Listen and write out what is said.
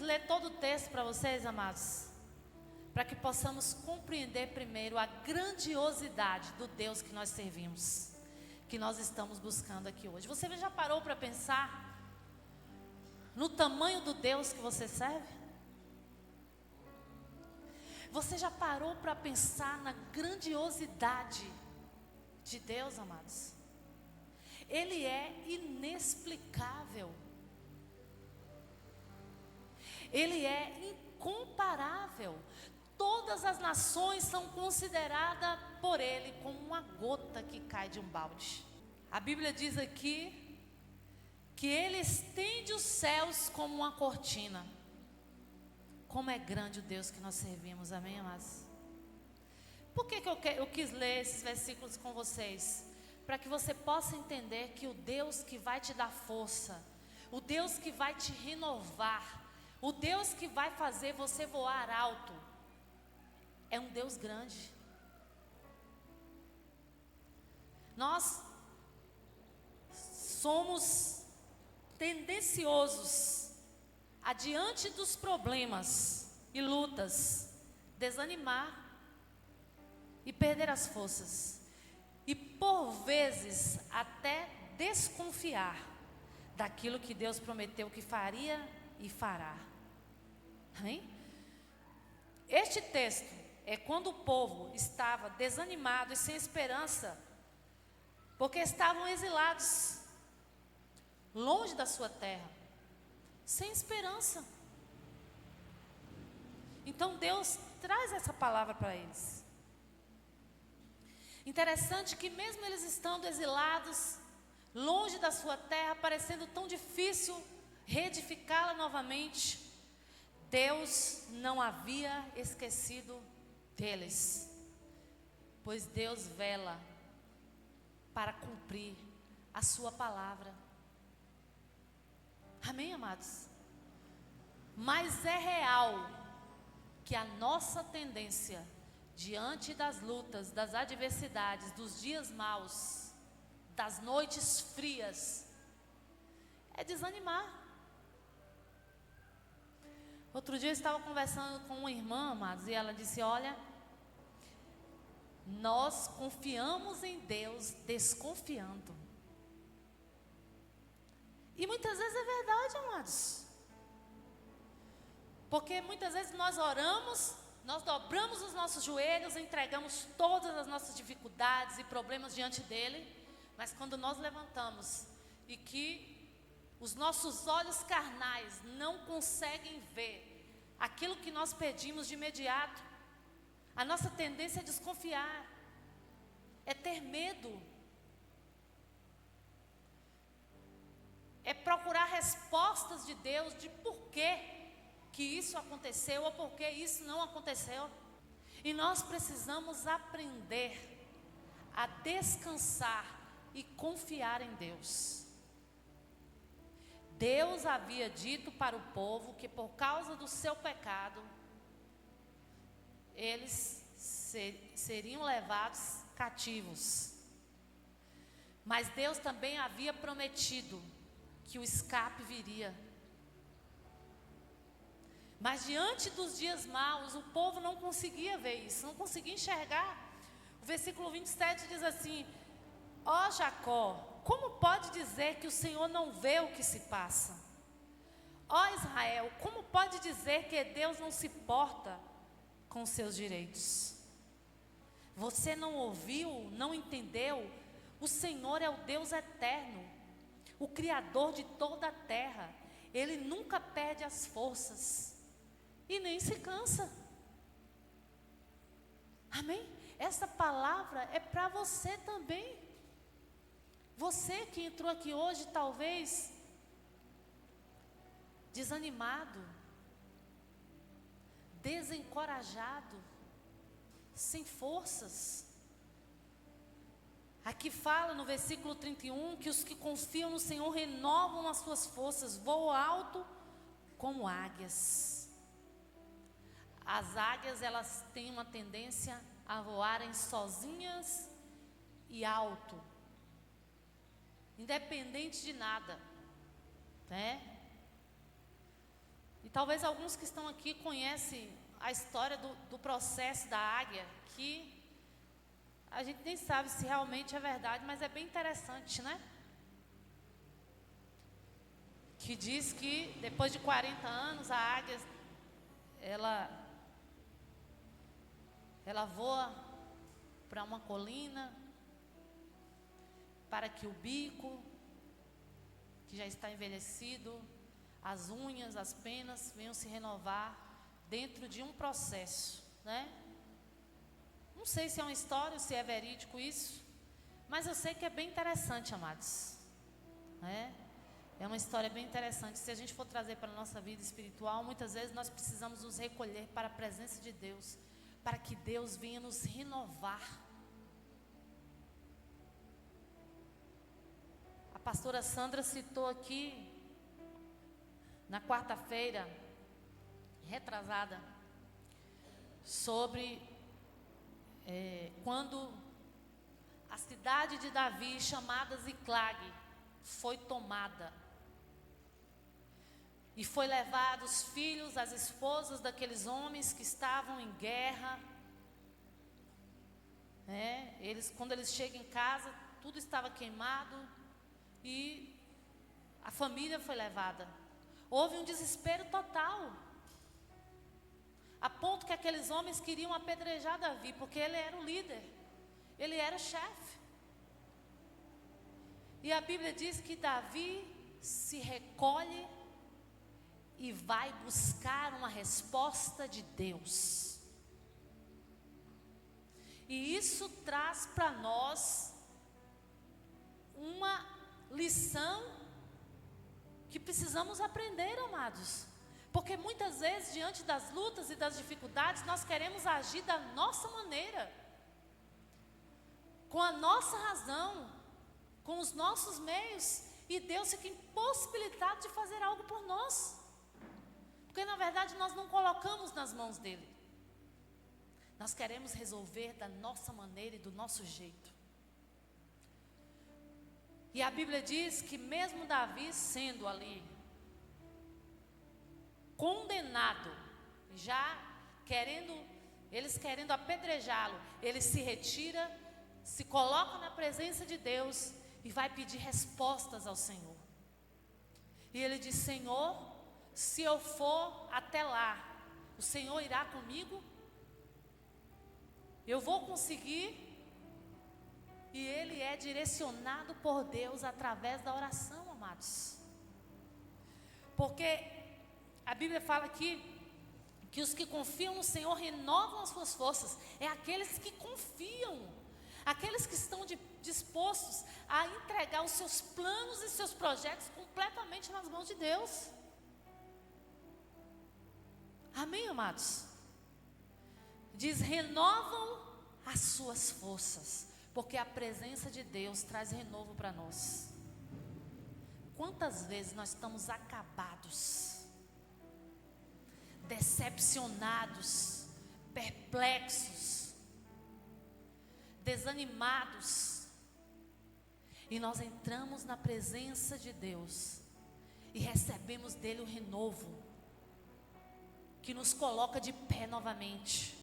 ler todo o texto para vocês, amados, para que possamos compreender primeiro a grandiosidade do Deus que nós servimos, que nós estamos buscando aqui hoje. Você já parou para pensar no tamanho do Deus que você serve? Você já parou para pensar na grandiosidade de Deus, amados? Ele é inexplicável. Ele é incomparável. Todas as nações são consideradas por Ele como uma gota que cai de um balde. A Bíblia diz aqui que Ele estende os céus como uma cortina. Como é grande o Deus que nós servimos, amém, amados? Por que eu quis ler esses versículos com vocês? Para que você possa entender que o Deus que vai te dar força, o Deus que vai te renovar, o Deus que vai fazer você voar alto, é um Deus grande. Nós somos tendenciosos a, diante dos problemas e lutas, desanimar e perder as forças. E por vezes até desconfiar daquilo que Deus prometeu que faria e fará. Amém? Este texto é quando o povo estava desanimado e sem esperança, porque estavam exilados, longe da sua terra, sem esperança. Então Deus traz essa palavra para eles. Interessante que mesmo eles estando exilados, longe da sua terra, parecendo tão difícil reedificá-la novamente, Deus não havia esquecido deles, pois Deus vela para cumprir a sua palavra. Amém, amados? Mas é real que a nossa tendência, diante das lutas, das adversidades, dos dias maus, das noites frias, é desanimar. Outro dia eu estava conversando com uma irmã, amados, e ela disse: olha, nós confiamos em Deus desconfiando. E muitas vezes é verdade, amados. Porque muitas vezes nós oramos, nós dobramos os nossos joelhos, entregamos todas as nossas dificuldades e problemas diante dele, mas quando nós levantamos e que os nossos olhos carnais não conseguem ver aquilo que nós pedimos de imediato, a nossa tendência é desconfiar, é ter medo, é procurar respostas de Deus de por que isso aconteceu ou por que isso não aconteceu. E nós precisamos aprender a descansar e confiar em Deus. Deus havia dito para o povo que por causa do seu pecado, eles seriam levados cativos. Mas Deus também havia prometido que o escape viria. Mas diante dos dias maus, o povo não conseguia ver isso, não conseguia enxergar. O versículo 27 diz assim: ó Jacó, como pode dizer que o Senhor não vê o que se passa? Ó Israel, como pode dizer que Deus não se porta com os seus direitos? Você não ouviu, não entendeu? O Senhor é o Deus eterno, o Criador de toda a terra. Ele nunca perde as forças e nem se cansa. Amém? Essa palavra é para você também. Você que entrou aqui hoje, talvez desanimado, desencorajado, sem forças. Aqui fala no versículo 31 que os que confiam no Senhor renovam as suas forças, voam alto como águias. As águias, elas têm uma tendência a voarem sozinhas e alto, independente de nada, né? E talvez alguns que estão aqui conhecem a história do processo da águia, que a gente nem sabe se realmente é verdade, mas é bem interessante, né? Que diz que depois de 40 anos a águia, ela voa para uma colina, para que o bico, que já está envelhecido, as unhas, as penas venham se renovar dentro de um processo, né? Não sei se é uma história, se é verídico isso, mas eu sei que é bem interessante, amados, né? É uma história bem interessante. Se a gente for trazer para a nossa vida espiritual, muitas vezes nós precisamos nos recolher para a presença de Deus, para que Deus venha nos renovar. A pastora Sandra citou aqui, na quarta-feira, retrasada, sobre quando a cidade de Davi, chamada Ziclag, foi tomada. E foi levado os filhos, as esposas daqueles homens que estavam em guerra. Quando eles chegam em casa, tudo estava queimado e a família foi levada. Houve um desespero total, a ponto que aqueles homens queriam apedrejar Davi, porque ele era o líder, ele era o chefe. E a Bíblia diz que Davi se recolhe e vai buscar uma resposta de Deus. E isso traz para nós uma lição que precisamos aprender, amados. Porque muitas vezes, diante das lutas e das dificuldades, nós queremos agir da nossa maneira, com a nossa razão, com os nossos meios, e Deus fica impossibilitado de fazer algo por nós. Porque na verdade nós não colocamos nas mãos dele. Nós queremos resolver da nossa maneira e do nosso jeito. E a Bíblia diz que mesmo Davi sendo ali condenado, já eles querendo apedrejá-lo, ele se retira, se coloca na presença de Deus e vai pedir respostas ao Senhor. E ele diz: Senhor, se eu for até lá, o Senhor irá comigo? Eu vou conseguir? E ele é direcionado por Deus através da oração, amados. Porque a Bíblia fala aqui que os que confiam no Senhor renovam as suas forças. É aqueles que confiam, aqueles que estão dispostos a entregar os seus planos e seus projetos completamente nas mãos de Deus. Amém, amados? Diz: renovam as suas forças, porque a presença de Deus traz renovo para nós. Quantas vezes nós estamos acabados, decepcionados, perplexos, desanimados, e nós entramos na presença de Deus e recebemos dele o renovo, que nos coloca de pé novamente.